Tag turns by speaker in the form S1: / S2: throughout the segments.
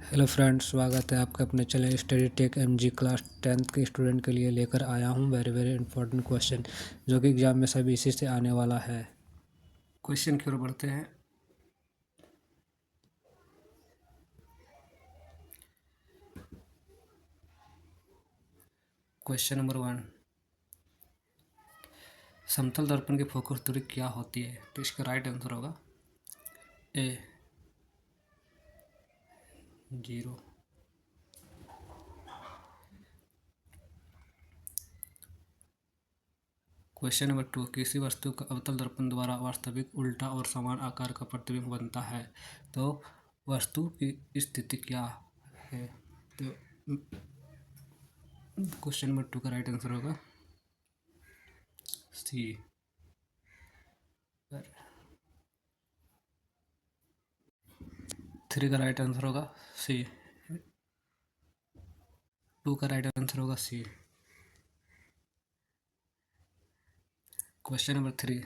S1: Hello friends, स्वागत है आपका अपने channel study tech MG. Class 10th के स्टूडेंट के लिए लेकर आया हूँ वेरी वेरी इंपॉर्टेंट क्वेश्चन जो कि एग्जाम में सभी इसी से आने वाला है। क्वेश्चन की ओर बढ़ते हैं। क्वेश्चन नंबर 1, समतल दर्पण की फोकस दूरी क्या होती है? तो इसका राइट आंसर होगा ए 0। क्वेश्चन नंबर 2, किसी वस्तु का अवतल दर्पण द्वारा वास्तविक उल्टा और समान आकार का प्रतिबिंब बनता है तो वस्तु की स्थिति क्या है? तो क्वेश्चन नंबर 2 का राइट आंसर होगा सी। 3 का राइट आंसर होगा सी। 2 का राइट आंसर होगा सी। क्वेश्चन नंबर 3,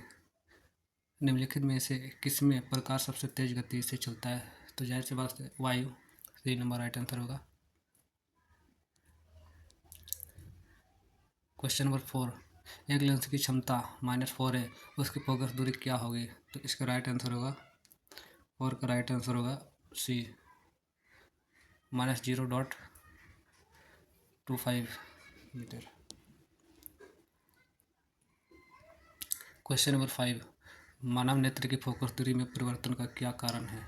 S1: निम्नलिखित में से किसमें प्रकाश सबसे तेज गति से चलता है? तो जाहिर सी बात है वायु। सी नंबर राइट आंसर होगा। क्वेश्चन नंबर 4, एक लेंस की क्षमता -4 है, उसकी फोकस दूरी क्या होगी? तो इसका राइट आंसर होगा 4 का राइट आंसर होगा सी -0.25 मीटर। क्वेश्चन नंबर 5, मानव नेत्र की फोकस दूरी में परिवर्तन का क्या कारण है?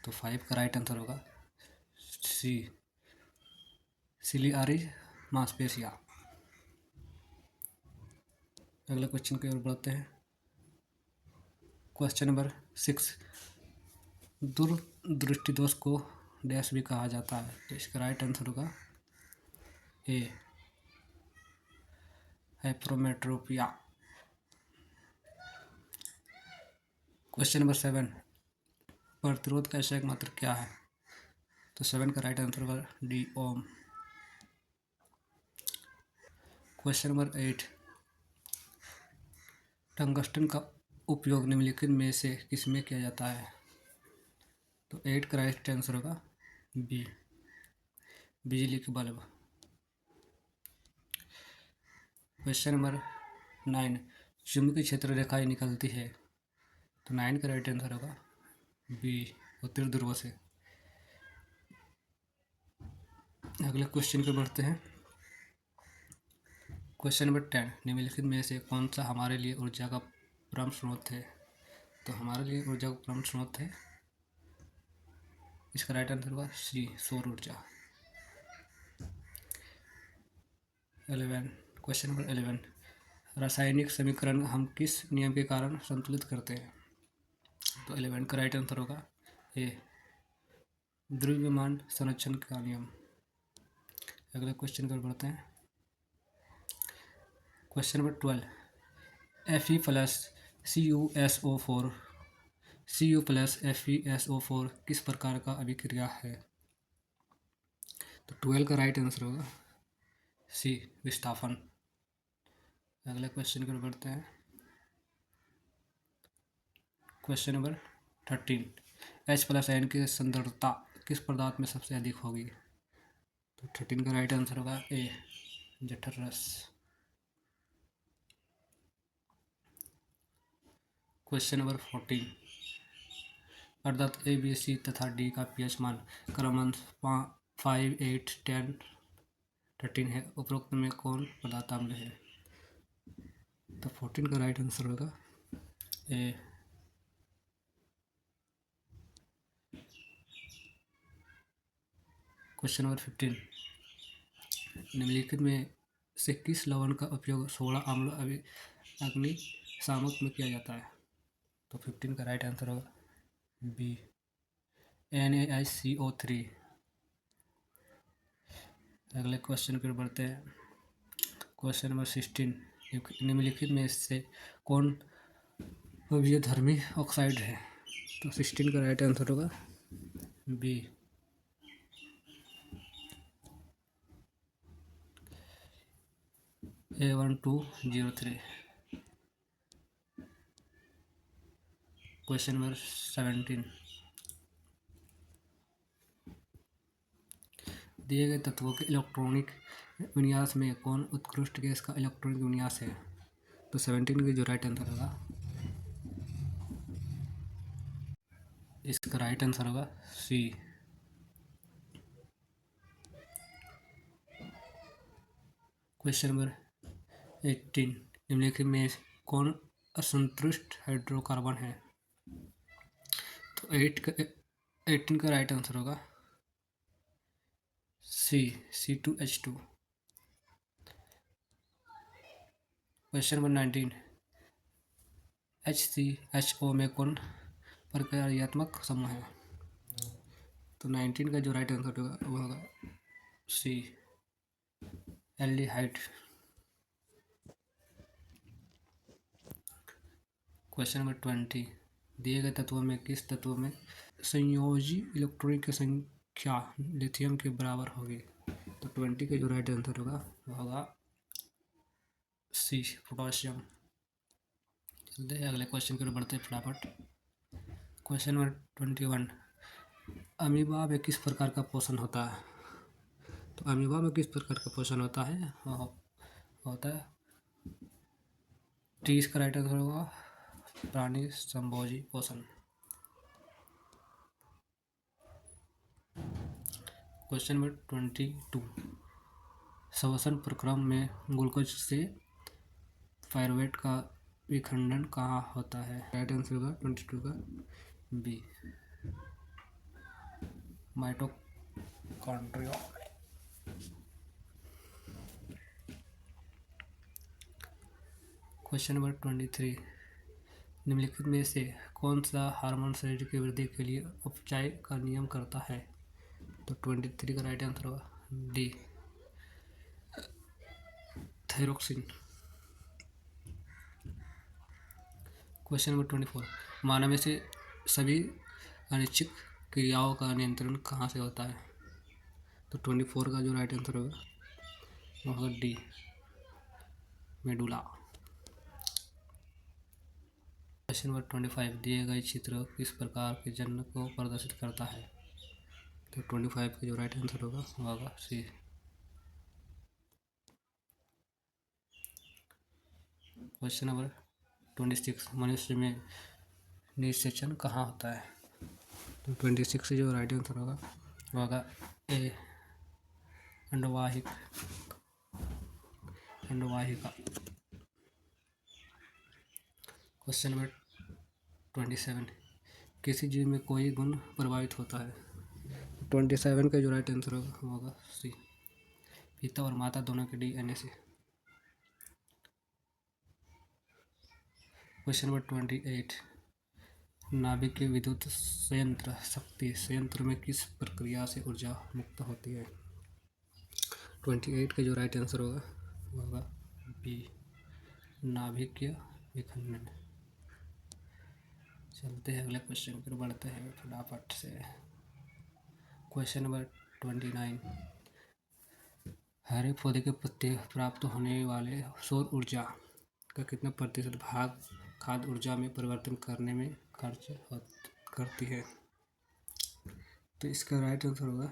S1: तो 5 का राइट आंसर होगा सी सिलियारी मांसपेशियां। अगले क्वेश्चन की ओर बढ़ते हैं। क्वेश्चन नंबर 6, दूरदृष्टि दोष को डैश भी कहा जाता है। तो इसका राइट आंसर होगा ए हाइपरोमेट्रोपिया। क्वेश्चन नंबर 7, प्रतिरोध का एसआई मात्रा क्या है? तो 7 का राइट आंसर होगा डी ओम। क्वेश्चन नंबर 8, टंगस्टन का उपयोग निम्नलिखित में से किसमें किया जाता है? तो 8 का राइट आंसर होगा बी बिजली के बल्ब। क्वेश्चन नंबर 9, चुंबकीय क्षेत्र रेखाएं निकलती है। तो 9 का राइट आंसर होगा बी उत्तरी ध्रुव से। अगले क्वेश्चन पे बढ़ते हैं। क्वेश्चन नंबर 10, निम्नलिखित में से कौन सा हमारे लिए ऊर्जा का प्रमुख स्रोत है? तो हमारे लिए ऊर्जा का प्रमुख स्रोत है, इसका राइट आंसर होगा सी सौर ऊर्जा। 11, क्वेश्चन नंबर 11, रासायनिक समीकरण हम किस नियम के कारण संतुलित करते हैं? तो 11 का राइट आंसर होगा ए द्रव्यमान संरक्षण का नियम। अगले क्वेश्चन पर बढ़ते हैं। Question number 12, Fe plus CuSO4 Cu plus FeSO4 किस प्रकार का अभिक्रिया है? तो 12 का राइट आंसर होगा सी विस्थापन। अगले क्वेश्चन पर बढ़ते हैं। Question number 13, H plus ion की सांद्रता किस पदार्थ में सबसे अधिक होगी? तो 13 का राइट आंसर होगा ए जठर रस। क्वेश्चन नंबर 14, पदार्थ ए बी सी तथा डी का पीएच मान क्रमशः 5, 8, 10, 13 है। उपरोक्त में कौन पदार्थ अम्ल है? तो 14 का राइट आंसर होगा ए क्वेश्चन नंबर 15, निम्नलिखित में से किस लवण का उपयोग सोडा अम्ल अग्निशामक में किया जाता है? तो 15 का राइट आंसर होगा बी NaCO3। अगले क्वेश्चन पर बढ़ते हैं। क्वेश्चन नंबर 16, निम्नलिखित में से कौन विषधर्मी ऑक्साइड है? तो 16 का राइट आंसर होगा बी A1203। क्वेश्चन नंबर 17, दिए गए तत्वों के इलेक्ट्रॉनिक विन्यास में कौन उत्कृष्ट गैस का इलेक्ट्रॉनिक विन्यास है? तो 17 की जो राइट आंसर होगा, इसका राइट आंसर होगा सी। क्वेश्चन नंबर 18, निम्नलिखित में कौन असंतुष्ट हाइड्रोकार्बन है? तो 18 का राइट आंसर होगा सी, C2H2। क्वेश्चन नंबर 19, HCHO में कौन प्रक्रियात्मक समूह है? तो 19 का जो राइट आंसर होगा वो होगा सी, एल्डिहाइड। क्वेश्चन नंबर 20, दिए गए तत्वों में किस तत्व में संयोजी इलेक्ट्रॉन की संख्या लिथियम के बराबर होगी? तो 20 का जो राइट आंसर होगा वो होगा सी, पोटाशियम। चलते हैं अगले क्वेश्चन की ओर बढ़ते हैं फटाफट। क्वेश्चन नंबर 21, अमीबा में किस प्रकार का पोषण होता है? तो अमीबा में किस प्रकार का पोषण होता है? होता है 30 का राइट आंसर होगा प्राणी संभोजी पोषण। क्वेश्चन नंबर 22, श्वसन प्रक्रम में ग्लूकोज से पायरुवेट का विखंडन कहाँ होता है? राइट आंसर होगा 22 का बी, माइटोकॉन्ड्रिया में। क्वेश्चन नंबर 23, निम्नलिखित में से कौन सा हार्मोन शरीर की वृद्धि के लिए उपचाय का नियम करता है? तो 23 का राइट आंसर होगा डी, थायरोक्सिन। क्वेश्चन नंबर 24, मानव में से सभी अनिच्छुक क्रियाओं का नियंत्रण कहाँ से होता है? तो 24 का जो राइट आंसर होगा वो होगा डी, मेडुला। क्वेश्चन नंबर 25, दिए गए चित्र किस प्रकार के जन्म को प्रदर्शित करता है? तो 25 का जो राइट आंसर होगा वो होगा सी। क्वेश्चन नंबर 26, मनुष्य में निषेचन कहाँ होता है? तो 26 से जो राइट आंसर होगा वो होगा ए, अंडवाहिका। क्वेश्चन नंबर 27, किसी जीव में कोई गुण प्रभावित होता है? 27 का जो राइट आंसर होगा वो होगा सी, पिता और माता दोनों के DNA से। क्वेश्चन नंबर 28, नाभिक के विद्युत संयंत्र शक्ति संयंत्र में किस प्रक्रिया से ऊर्जा मुक्त होती है? 28 का जो राइट आंसर होगा वो होगा बी, नाभिकीय विखंडन। चलते हैं अगले क्वेश्चन पर बढ़ते हैं फटाफट से। क्वेश्चन नंबर 29, हरे पौधे के पत्ते प्राप्त होने वाले सौर ऊर्जा का कितना प्रतिशत भाग खाद्य ऊर्जा में परिवर्तन करने में खर्च करती है? तो इसका राइट आंसर होगा